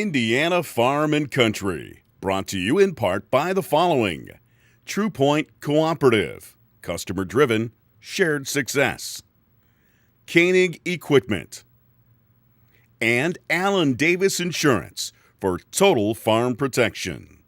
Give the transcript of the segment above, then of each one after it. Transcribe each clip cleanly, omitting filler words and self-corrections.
Indiana Farm and Country, brought to you in part by the following: Trupointe Cooperative, customer driven, shared success; Koenig Equipment; and Allen Davis Insurance for total farm protection.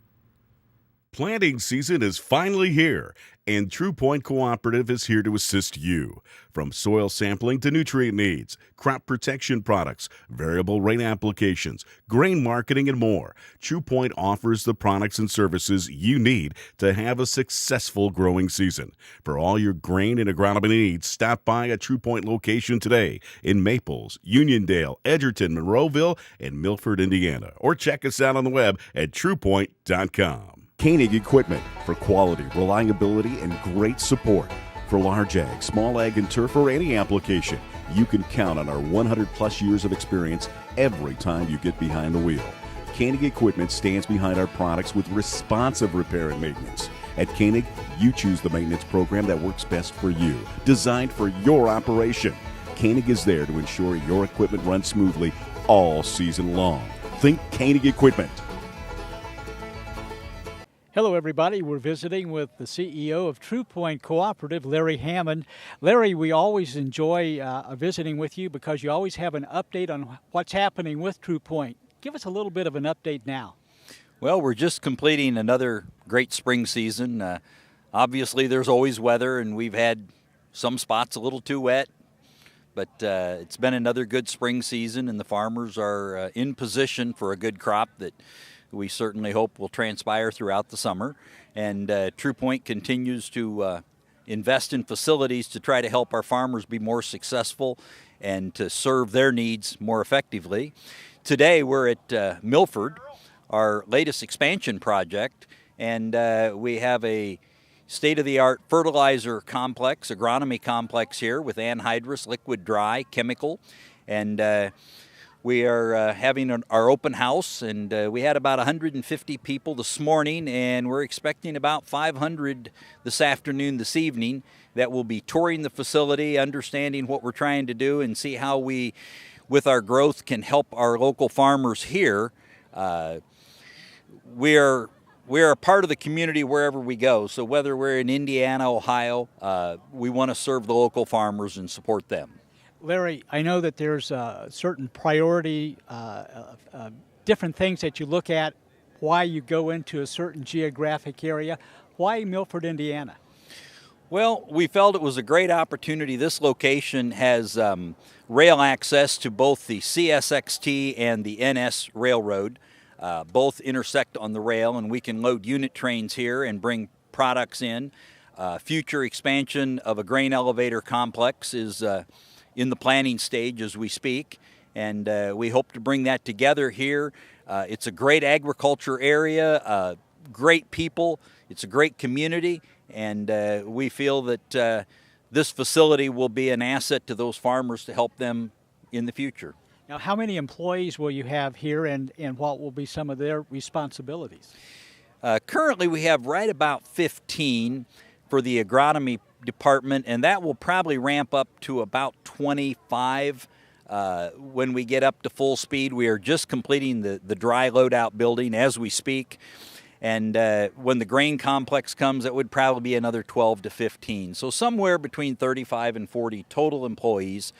Planting season is finally here, and Trupointe Cooperative is here to assist you. From soil sampling to nutrient needs, crop protection products, variable rate applications, grain marketing, and more, Trupointe offers the products and services you need to have a successful growing season. For all your grain and agronomy needs, stop by a Trupointe location today in Maples, Uniondale, Edgerton, Monroeville, and Milford, Indiana, or check us out on the web at trupointe.com. Koenig Equipment for quality, reliability, and great support. For large ag, small ag, and turf, or any application, you can count on our 100-plus years of experience every time you get behind the wheel. Koenig Equipment stands behind our products with responsive repair and maintenance. At Koenig, you choose the maintenance program that works best for you, designed for your operation. Koenig is there to ensure your equipment runs smoothly all season long. Think Koenig Equipment. Hello, everybody. We're visiting with the CEO of Trupointe Cooperative, Larry Hammond. Larry, we always enjoy visiting with you because you always have an update on what's happening with Trupointe. Give us a little bit of an update now. Well, we're just completing another great spring season. Obviously, there's always weather, and we've had some spots a little too wet, but it's been another good spring season, and the farmers are in position for a good crop that we certainly hope will transpire throughout the summer. And Trupointe continues to invest in facilities to try to help our farmers be more successful and to serve their needs more effectively. Today we're at Milford, our latest expansion project, and we have a state-of-the-art fertilizer complex, agronomy complex here with anhydrous, liquid dry, chemical, and we are having our open house, and we had about 150 people this morning, and we're expecting about 500 this afternoon, this evening, that will be touring the facility, understanding what we're trying to do, and see how we, with our growth, can help our local farmers here. We are a part of the community wherever we go, so whether we're in Indiana, Ohio, we want to serve the local farmers and support them. Larry, I know that there's a certain priority, different things that you look at, why you go into a certain geographic area. Why Milford, Indiana? Well, we felt it was a great opportunity. This location has rail access to both the CSXT and the NS Railroad. Both intersect on the rail, and we can load unit trains here and bring products in. Future expansion of a grain elevator complex is in the planning stage as we speak, and we hope to bring that together here. It's a great agriculture area, great people, it's a great community, and we feel that this facility will be an asset to those farmers to help them in the future. Now, how many employees will you have here, and what will be some of their responsibilities? Currently we have right about 15 for the agronomy department, and that will probably ramp up to about 25 when we get up to full speed. We are just completing the dry loadout building as we speak, and when the grain complex comes, it would probably be another 12 to 15. So somewhere between 35 and 40 total employees,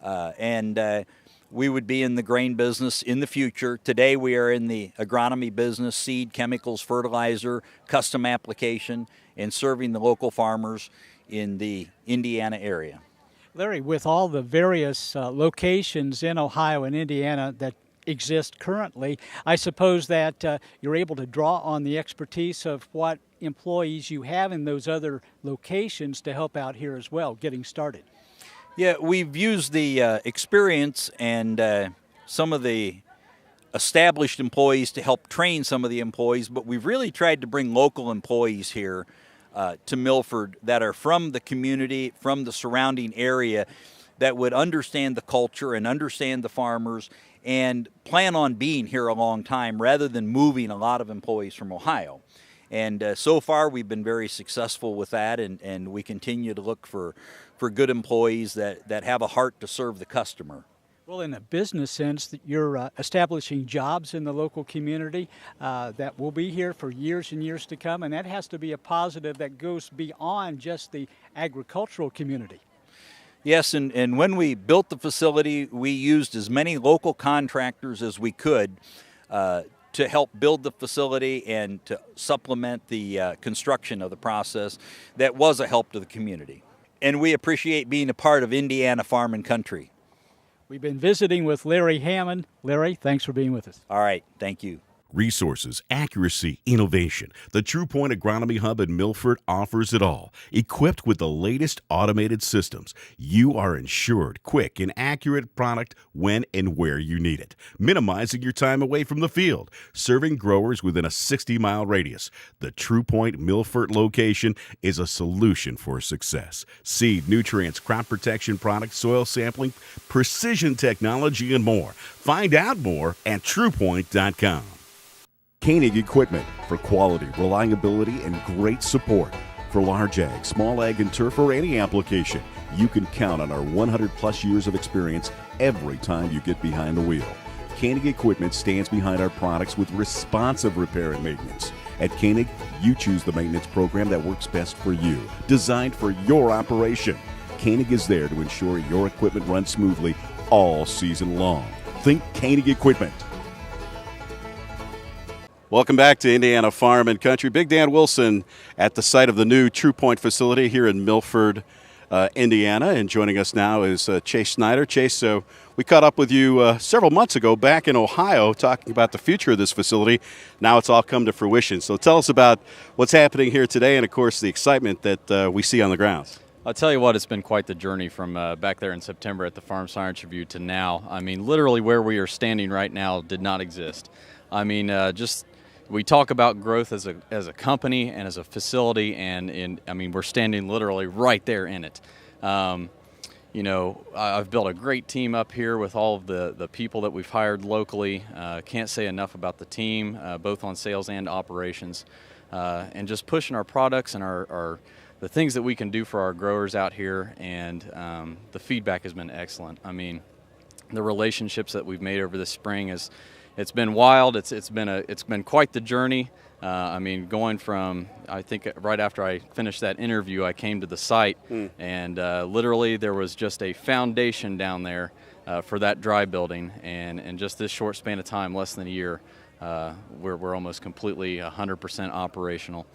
and we would be in the grain business in the future. Today we are in the agronomy business, seed, chemicals, fertilizer, custom application, and serving the local farmers in the Indiana area. Larry, with all the various locations in Ohio and Indiana that exist currently, I suppose that you're able to draw on the expertise of what employees you have in those other locations to help out here as well, getting started. Yeah, we've used the experience and some of the established employees to help train some of the employees, but we've really tried to bring local employees here to Milford that are from the community, from the surrounding area, that would understand the culture and understand the farmers and plan on being here a long time rather than moving a lot of employees from Ohio. And so far we've been very successful with that, and we continue to look for good employees that have a heart to serve the customer. Well, in a business sense, that you're establishing jobs in the local community that will be here for years and years to come, and that has to be a positive that goes beyond just the agricultural community. Yes, and when we built the facility, we used as many local contractors as we could to help build the facility and to supplement the construction of the process that was a help to the community. And we appreciate being a part of Indiana Farm and Country. We've been visiting with Larry Hammond. Larry, thanks for being with us. All right, thank you. Resources, accuracy, innovation. The Trupointe Agronomy Hub in Milford offers it all. Equipped with the latest automated systems, you are ensured quick and accurate product when and where you need it, minimizing your time away from the field, serving growers within a 60-mile radius. The Trupointe Milford location is a solution for success. Seed, nutrients, crop protection products, soil sampling, precision technology, and more. Find out more at trupointe.com. Koenig Equipment for quality, reliability, and great support. For large ag, small ag, and turf, or any application, you can count on our 100-plus years of experience every time you get behind the wheel. Koenig Equipment stands behind our products with responsive repair and maintenance. At Koenig, you choose the maintenance program that works best for you, designed for your operation. Koenig is there to ensure your equipment runs smoothly all season long. Think Koenig Equipment. Welcome back to Indiana Farm and Country. Big Dan Wilson at the site of the new Trupointe facility here in Milford, Indiana. And joining us now is Chase Snyder. Chase, we caught up with you several months ago back in Ohio talking about the future of this facility. Now it's all come to fruition. So tell us about what's happening here today and, of course, the excitement that we see on the grounds. I'll tell you what, it's been quite the journey from back there in September at the Farm Science Review to now. I mean, literally where we are standing right now did not exist. I mean, we talk about growth as a company and as a facility, and I mean, we're standing literally right there in it. You know, I've built a great team up here with all of the people that we've hired locally. Can't say enough about the team, both on sales and operations, and just pushing our products and the things that we can do for our growers out here, and the feedback has been excellent. I mean, the relationships that we've made over this spring it's been wild. It's been quite the journey. I mean, going from, I think right after I finished that interview, I came to the site, and literally there was just a foundation down there for that dry building, and just this short span of time, less than a year, we're almost completely 100% operational.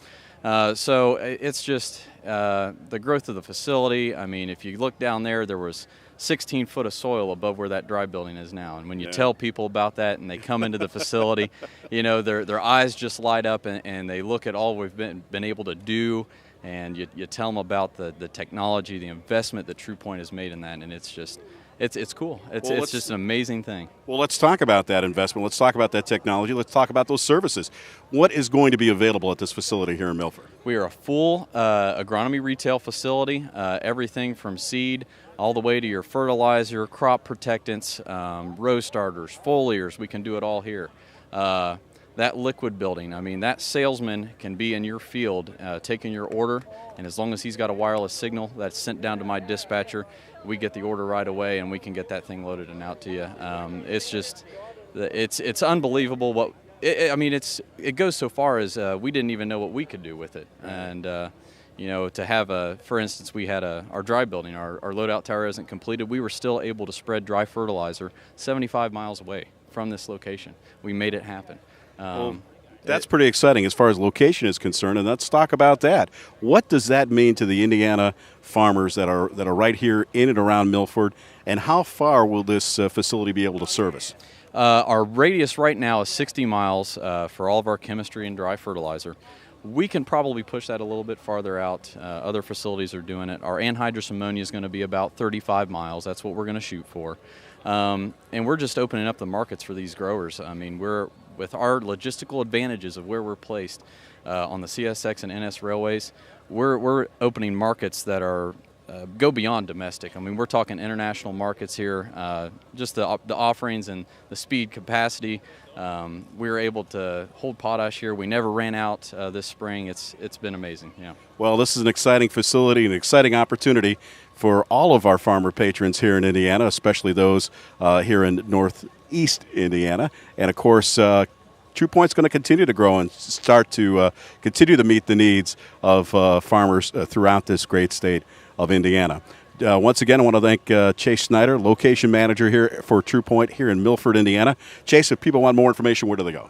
So it's just the growth of the facility. I mean, if you look down there, there was 16 foot of soil above where that dry building is now. And when you tell people about that and they come into the facility, you know, their eyes just light up, and they look at all we've been able to do, and you tell them about the technology, the investment that Trupointe has made in that, and it's just, it's cool. It's just an amazing thing. Well, let's talk about that investment. Let's talk about that technology. Let's talk about those services. What is going to be available at this facility here in Milford? We are a full agronomy retail facility, everything from seed all the way to your fertilizer, crop protectants, row starters, foliars. We can do it all here. That liquid building, I mean, that salesman can be in your field taking your order, and as long as he's got a wireless signal that's sent down to my dispatcher, we get the order right away and we can get that thing loaded and out to you. It's just, it's unbelievable what, I mean, it goes so far as we didn't even know what we could do with it. And you know, to have for instance, we had our dry building, our loadout tower isn't completed. We were still able to spread dry fertilizer 75 miles away from this location. We made it happen. Well, that's pretty exciting as far as location is concerned, and let's talk about that. What does that mean to the Indiana farmers that are right here in and around Milford, and how far will this facility be able to service? Our radius right now is 60 miles for all of our chemistry and dry fertilizer. We can probably push that a little bit farther out. Other facilities are doing it. Our anhydrous ammonia is going to be about 35 miles. That's what we're going to shoot for. And we're just opening up the markets for these growers. I mean, with our logistical advantages of where we're placed on the CSX and NS railways, we're opening markets that are go beyond domestic. I mean, we're talking international markets here. Just the offerings and the speed capacity. We were able to hold potash here. We never ran out this spring. It's been amazing. Yeah. Well, this is an exciting facility, an exciting opportunity for all of our farmer patrons here in Indiana, especially those here in northeast Indiana. And, of course, Trupointe's going to continue to grow and start to continue to meet the needs of farmers throughout this great state of Indiana. Once again, I want to thank Chase Snyder, location manager here for Trupointe here in Milford, Indiana. Chase, if people want more information, where do they go?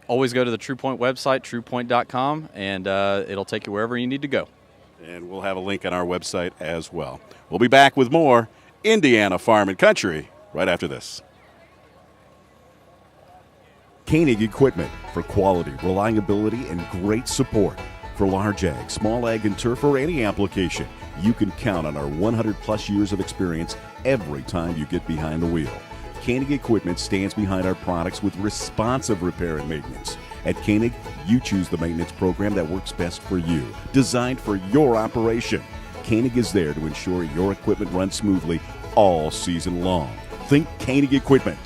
Always go to the Trupointe website, trupointe.com, and it'll take you wherever you need to go. And we'll have a link on our website as well. We'll be back with more Indiana Farm and Country right after this. Koenig Equipment for quality, reliability, and great support. For large ag, small ag, and turf, or any application, you can count on our 100-plus years of experience every time you get behind the wheel. Koenig Equipment stands behind our products with responsive repair and maintenance. At Koenig, you choose the maintenance program that works best for you, designed for your operation. Koenig is there to ensure your equipment runs smoothly all season long. Think Koenig Equipment.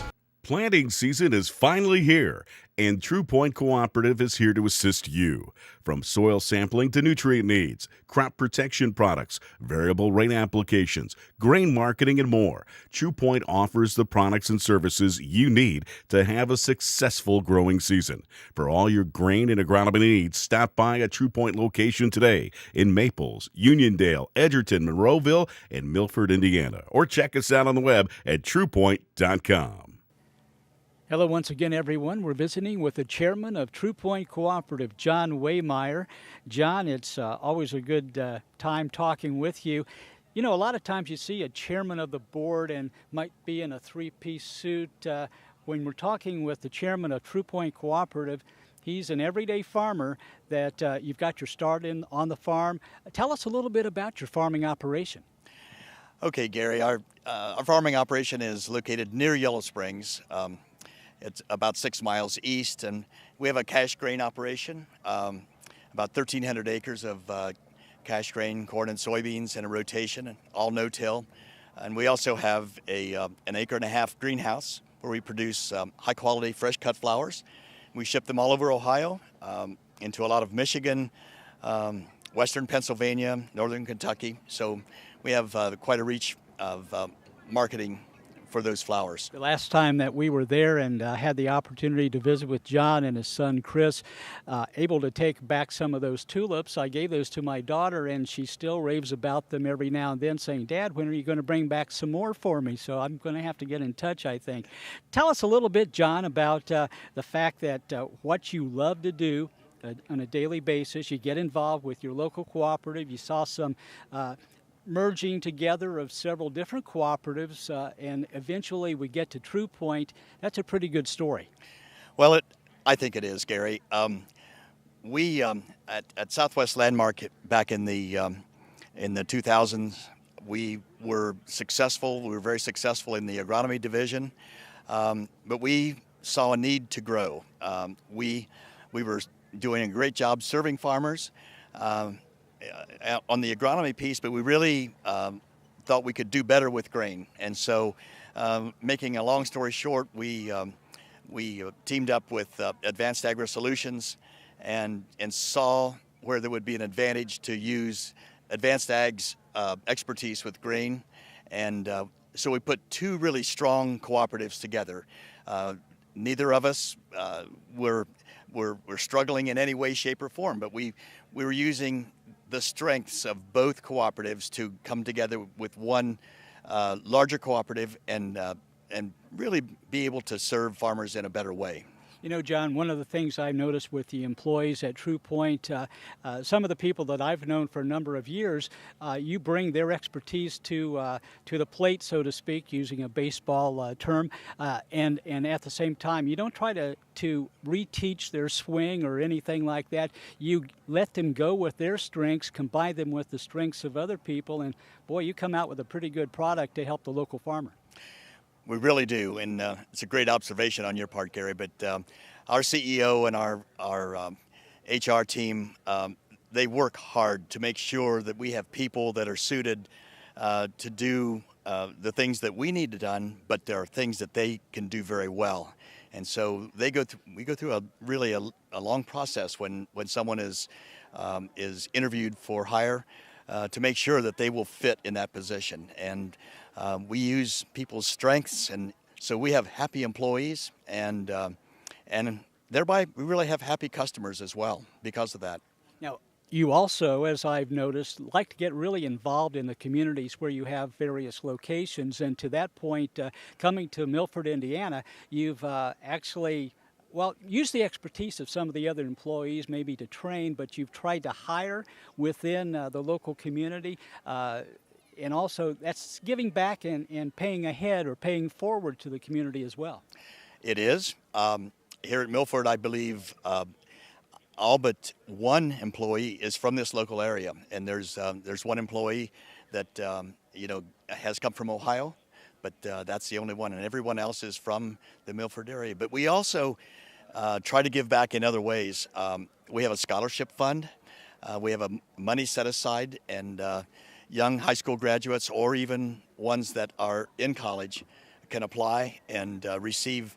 Planting season is finally here, and Trupointe Cooperative is here to assist you. From soil sampling to nutrient needs, crop protection products, variable rate applications, grain marketing, and more, Trupointe offers the products and services you need to have a successful growing season. For all your grain and agronomy needs, stop by a Trupointe location today in Maples, Uniondale, Edgerton, Monroeville, and Milford, Indiana, or check us out on the web at trupointe.com. Hello once again, everyone. We're visiting with the chairman of Trupointe Cooperative, John Waymeyer. John, it's always a good time talking with you. You know, a lot of times you see a chairman of the board and might be in a three-piece suit. When we're talking with the chairman of Trupointe Cooperative, he's an everyday farmer that you've got your start in on the farm. Tell us a little bit about your farming operation. Okay, Gary, our farming operation is located near Yellow Springs. It's about 6 miles east, and we have a cash grain operation, about 1,300 acres of cash grain, corn and soybeans in a rotation, all no-till. And we also have an 1.5 acre greenhouse where we produce high-quality fresh-cut flowers. We ship them all over Ohio, into a lot of Michigan, western Pennsylvania, northern Kentucky. So we have quite a reach of marketing for those flowers. The last time that we were there and had the opportunity to visit with John and his son Chris, able to take back some of those tulips. I gave those to my daughter, and she still raves about them every now and then, saying, "Dad, when are you going to bring back some more for me?" So I'm going to have to get in touch, I think. Tell us a little bit, John, about the fact that what you love to do on a daily basis. You get involved with your local cooperative. You saw some merging together of several different cooperatives, and eventually we get to Trupointe. That's a pretty good story. Well, I think it is, Gary. We at Southwest Landmark back in the 2000s, we were successful. We were very successful in the agronomy division, but we saw a need to grow. We were doing a great job serving farmers on the agronomy piece, but we really thought we could do better with grain. And so, making a long story short, we teamed up with Advanced Agri Solutions and saw where there would be an advantage to use Advanced Ag's expertise with grain. And so we put two really strong cooperatives together. Neither of us were struggling in any way, shape, or form, but we were using the strengths of both cooperatives to come together with one larger cooperative and really be able to serve farmers in a better way. You know, John, one of the things I noticed with the employees at Trupointe, some of the people that I've known for a number of years, you bring their expertise to the plate, so to speak, using a baseball term, and at the same time, you don't try to reteach their swing or anything like that. You let them go with their strengths, combine them with the strengths of other people, and boy, you come out with a pretty good product to help the local farmer. We really do, and it's a great observation on your part, Gary. But our CEO and our HR team, they work hard to make sure that we have people that are suited to do the things that we need done, but there are things that they can do very well. And so we go through a long process when someone is interviewed for hire to make sure that they will fit in that position. And we use people's strengths, and so we have happy employees, and thereby we really have happy customers as well because of that. Now, you also, as I've noticed, like to get really involved in the communities where you have various locations. And to that point, coming to Milford, Indiana, you've actually, well, used the expertise of some of the other employees maybe to train, but you've tried to hire within the local community. And also, that's giving back and paying ahead or paying forward to the community as well. It is. Here at Milford, I believe all but one employee is from this local area, and there's one employee that has come from Ohio, but that's the only one, and everyone else is from the Milford area. But we also try to give back in other ways. We have a scholarship fund. We have a money set aside, and young high school graduates or even ones that are in college can apply and receive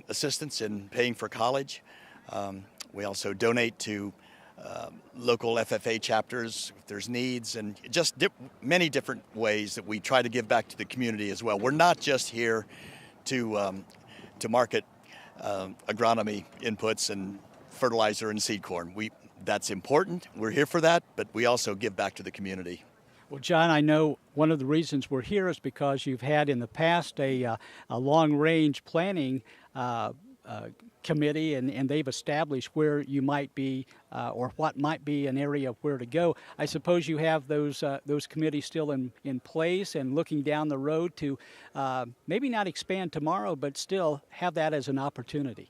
assistance in paying for college. We also donate to local FFA chapters if there's needs, and just many different ways that we try to give back to the community as well. We're not just here to market agronomy inputs and fertilizer and seed corn. That's important. We're here for that, but we also give back to the community. Well, John, I know one of the reasons we're here is because you've had in the past a long-range planning committee, and they've established where you might be or what might be an area of where to go. I suppose you have those committees still in place and looking down the road to maybe not expand tomorrow, but still have that as an opportunity.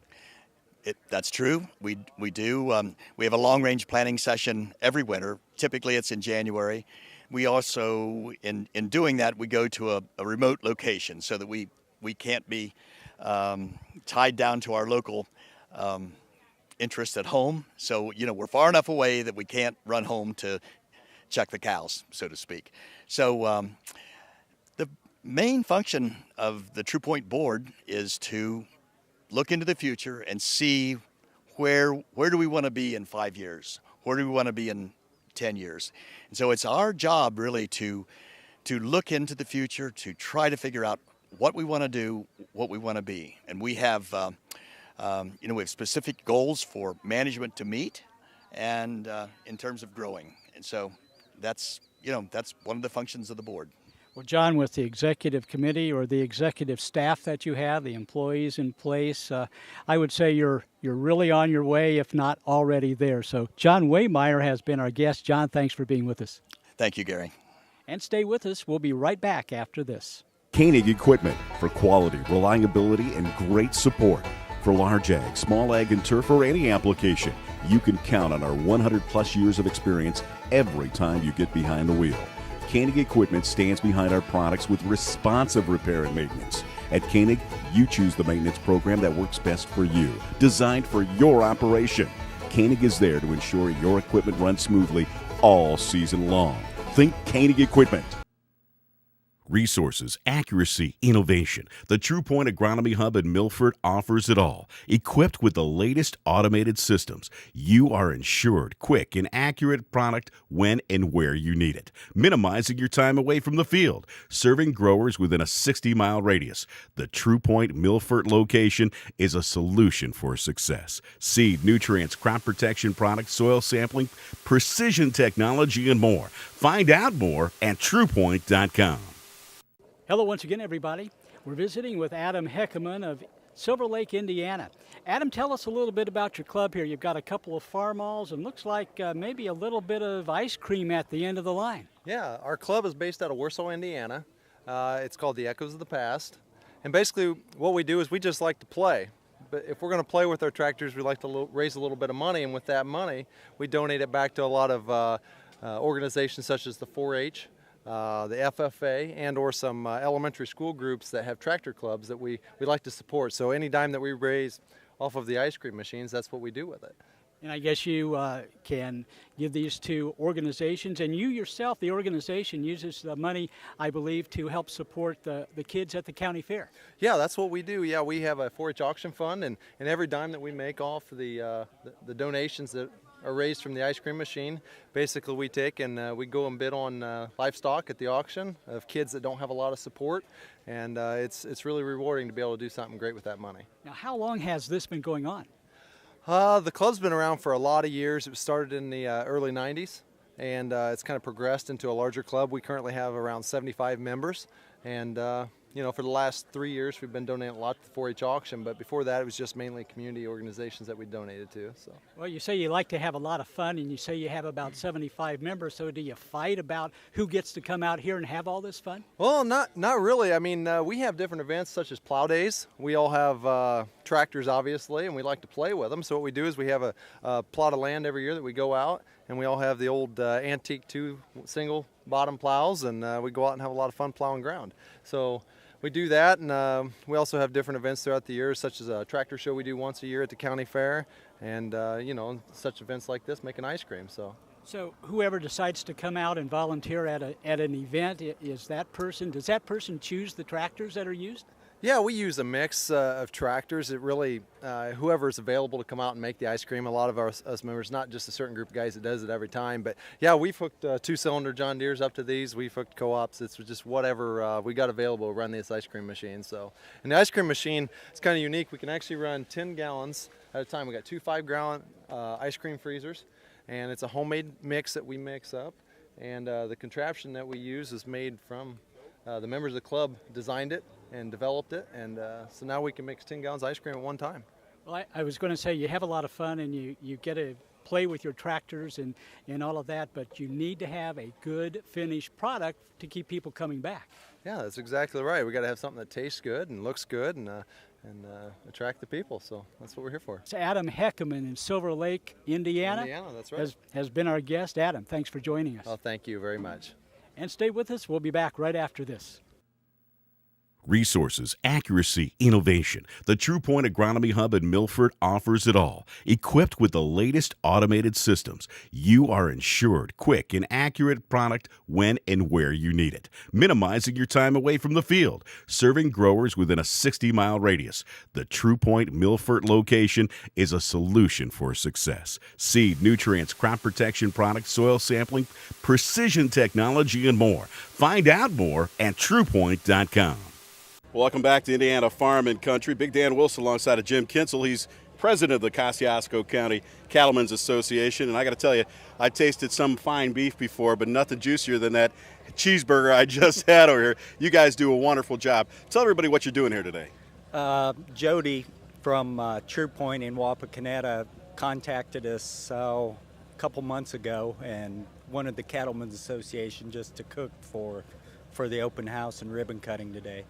That's true. We do. We have a long-range planning session every winter. Typically, it's in January. We also, in doing that, we go to a remote location so that we can't be tied down to our local interests at home. So, we're far enough away that we can't run home to check the cows, so to speak. So the main function of the Trupointe board is to look into the future and see where do we want to be in 5 years? Where do we want to be in 10 years? And so it's our job really to look into the future, to try to figure out what we want to do, what we want to be. And we have we have specific goals for management to meet, and in terms of growing. And so that's one of the functions of the board. Well, John, with the executive committee or the executive staff that you have, the employees in place, I would say you're really on your way, if not already there. So John Waymeyer has been our guest. John, thanks for being with us. Thank you, Gary. And stay with us. We'll be right back after this. Koenig Equipment for quality, reliability, and great support. For large ag, small ag, and turf, or any application, you can count on our 100-plus years of experience every time you get behind the wheel. Koenig Equipment stands behind our products with responsive repair and maintenance. At Koenig, you choose the maintenance program that works best for you, designed for your operation. Koenig is there to ensure your equipment runs smoothly all season long. Think Koenig Equipment. Resources, accuracy, innovation. The Trupointe Agronomy Hub in Milford offers it all. Equipped with the latest automated systems, you are ensured quick and accurate product when and where you need it, minimizing your time away from the field, serving growers within a 60-mile radius. The Trupointe Milford location is a solution for success. Seed, nutrients, crop protection products, soil sampling, precision technology, and more. Find out more at trupointe.com. Hello once again, everybody. We're visiting with Adam Heckeman of Silver Lake, Indiana. Adam, tell us a little bit about your club here. You've got a couple of farmalls and looks like maybe a little bit of ice cream at the end of the line. Yeah, our club is based out of Warsaw, Indiana. It's called the Echoes of the Past. And basically what we do is we just like to play. But if we're going to play with our tractors, we like to raise a little bit of money, and with that money, we donate it back to a lot of organizations such as the 4-H, the FFA, and or some elementary school groups that have tractor clubs that we like to support. So any dime that we raise off of the ice cream machines, that's what we do with it. And I guess you can give these to organizations, and you yourself, the organization, uses the money, I believe, to help support the kids at the county fair. Yeah, that's what we do. Yeah, we have a 4-H auction fund, and every dime that we make off the donations that are raised from the ice cream machine, basically we take and we go and bid on livestock at the auction of kids that don't have a lot of support, and it's really rewarding to be able to do something great with that money. Now, how long has this been going on? The club's been around for a lot of years. It was started in the early 90s, and it's kind of progressed into a larger club. We currently have around 75 members, and you know, for the last 3 years we've been donating a lot to the 4-H auction, but before that it was just mainly community organizations that we donated to. So. Well, you say you like to have a lot of fun, and you say you have about 75 members, so do you fight about who gets to come out here and have all this fun? Well, not really. I mean, we have different events such as plow days. We all have tractors, obviously, and we like to play with them. So what we do is we have a plot of land every year that we go out, and we all have the old antique 2 single bottom plows, and we go out and have a lot of fun plowing ground. So we do that, and we also have different events throughout the year, such as a tractor show we do once a year at the county fair, and you know, such events like this, making ice cream. So whoever decides to come out and volunteer at an event, does that person choose the tractors that are used? Yeah, we use a mix of tractors. It really, whoever's available to come out and make the ice cream. A lot of us members, not just a certain group of guys that does it every time, but yeah, we've hooked 2-cylinder John Deeres up to these. We've hooked co-ops. It's just whatever we got available to run this ice cream machine. So, and the ice cream machine, it's kind of unique. We can actually run 10 gallons at a time. We got 2 5-gallon ice cream freezers, and it's a homemade mix that we mix up. And the contraption that we use is made from the members of the club designed it and developed it, and so now we can mix 10 gallons of ice cream at one time. Well, I was going to say you have a lot of fun, and you get to play with your tractors and all of that, but you need to have a good finished product to keep people coming back. Yeah, that's exactly right. We got to have something that tastes good and looks good and attract the people, so that's what we're here for. It's Adam Heckerman in Silver Lake, Indiana. That's right. Has been our guest. Adam, thanks for joining us. Oh, thank you very much. And stay with us. We'll be back right after this. Resources, accuracy, innovation. The Trupointe Agronomy Hub in Milford offers it all. Equipped with the latest automated systems, you are ensured quick and accurate product when and where you need it, minimizing your time away from the field, serving growers within a 60-mile radius. The Trupointe Milford location is a solution for success. Seed, nutrients, crop protection products, soil sampling, precision technology, and more. Find out more at trupointe.com. Welcome back to Indiana Farm and Country. Big Dan Wilson alongside of Jim Kinsel. He's president of the Kosciuszko County Cattlemen's Association. And I got to tell you, I tasted some fine beef before, but nothing juicier than that cheeseburger I just had over here. You guys do a wonderful job. Tell everybody what you're doing here today. Jody from Trupointe in Wapakoneta contacted us a couple months ago and wanted the Cattlemen's Association just to cook for the open house and ribbon cutting today.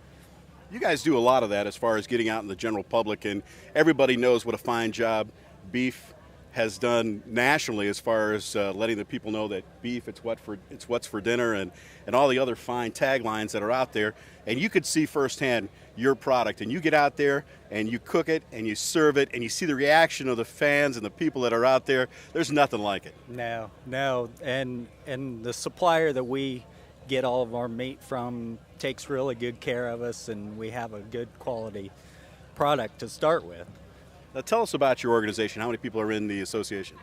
You guys do a lot of that as far as getting out in the general public, and everybody knows what a fine job beef has done nationally as far as letting the people know that beef, it's what's for dinner, and all the other fine taglines that are out there. And you could see firsthand your product, and you get out there and you cook it and you serve it and you see the reaction of the fans and the people that are out there. There's nothing like it. No, and the supplier that we get all of our meat from takes really good care of us, and we have a good quality product to start with. Now tell us about your organization. How many people are in the association?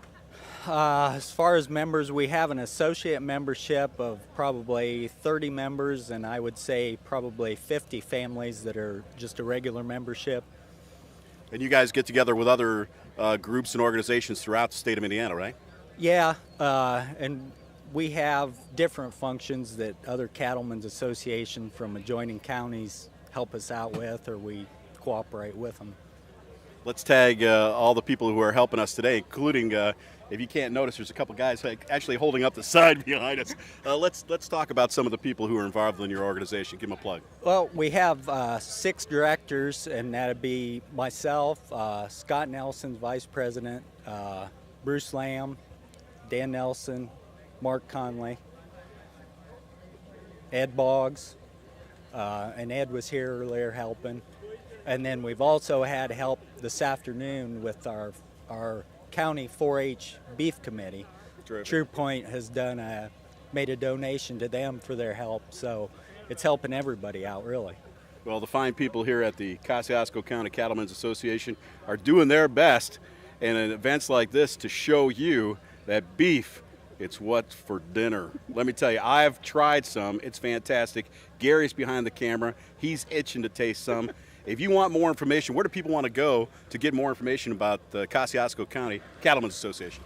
As far as members, we have an associate membership of probably 30 members, and I would say probably 50 families that are just a regular membership. And you guys get together with other groups and organizations throughout the state of Indiana, right? Yeah, and we have different functions that other cattlemen's association from adjoining counties help us out with, or we cooperate with them. Let's tag all the people who are helping us today, including, if you can't notice, there's a couple guys actually holding up the sign behind us. Let's talk about some of the people who are involved in your organization. Give them a plug. Well, we have 6 directors, and that'd be myself, Scott Nelson, vice president, Bruce Lamb, Dan Nelson, Mark Conley, Ed Boggs, and Ed was here earlier helping. And then we've also had help this afternoon with our county 4-H beef committee. Trupointe has made a donation to them for their help, so it's helping everybody out, really. Well, the fine people here at the Kosciuszko County Cattlemen's Association are doing their best in events like this to show you that beef, it's what's for dinner. Let me tell you, I've tried some. It's fantastic. Gary's behind the camera. He's itching to taste some. If you want more information, where do people want to go to get more information about the Kosciuszko County Cattlemen's Association?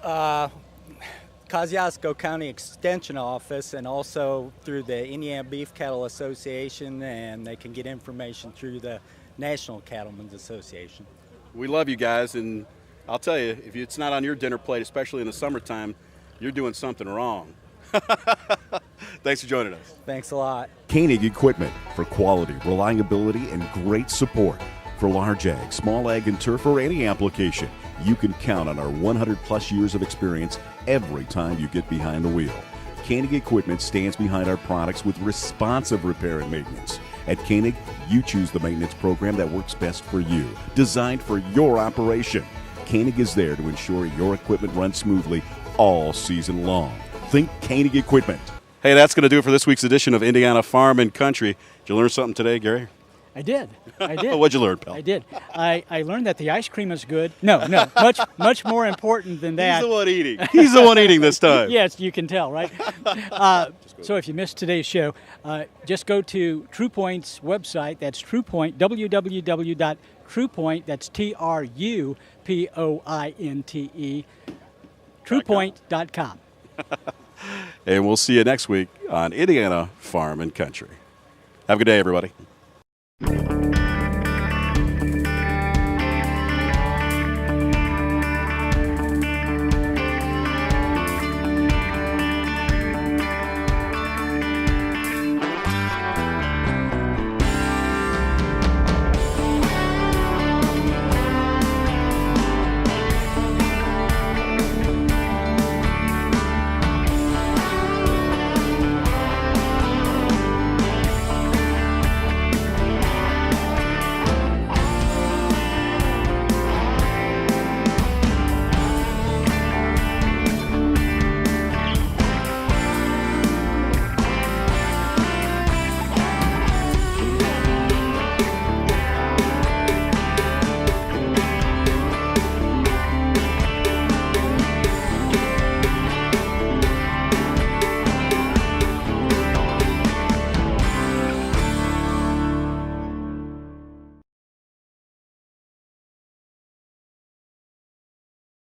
Kosciuszko County Extension Office, and also through the Indiana Beef Cattle Association, and they can get information through the National Cattlemen's Association. We love you guys, and I'll tell you, if it's not on your dinner plate, especially in the summertime, you're doing something wrong. Thanks for joining us. Thanks a lot. Koenig Equipment for quality, reliability, and great support. For large ag, small ag, and turf, or any application, you can count on our 100-plus years of experience every time you get behind the wheel. Koenig Equipment stands behind our products with responsive repair and maintenance. At Koenig, you choose the maintenance program that works best for you, designed for your operation. Koenig is there to ensure your equipment runs smoothly all season long. Think Koenig Equipment. Hey, that's going to do it for this week's edition of Indiana Farm and Country. Did you learn something today, Gary? I did. What'd you learn, pal? I did. I learned that the ice cream is good. No, much more important than that. He's the one eating. He's the one eating this time. Yes, you can tell, right? So if you missed today's show, just go to Trupointe's website. That's Trupointe, www.trupointe, that's Trupointe, Trupointe.com. And we'll see you next week on Indiana Farm and Country. Have a good day, everybody.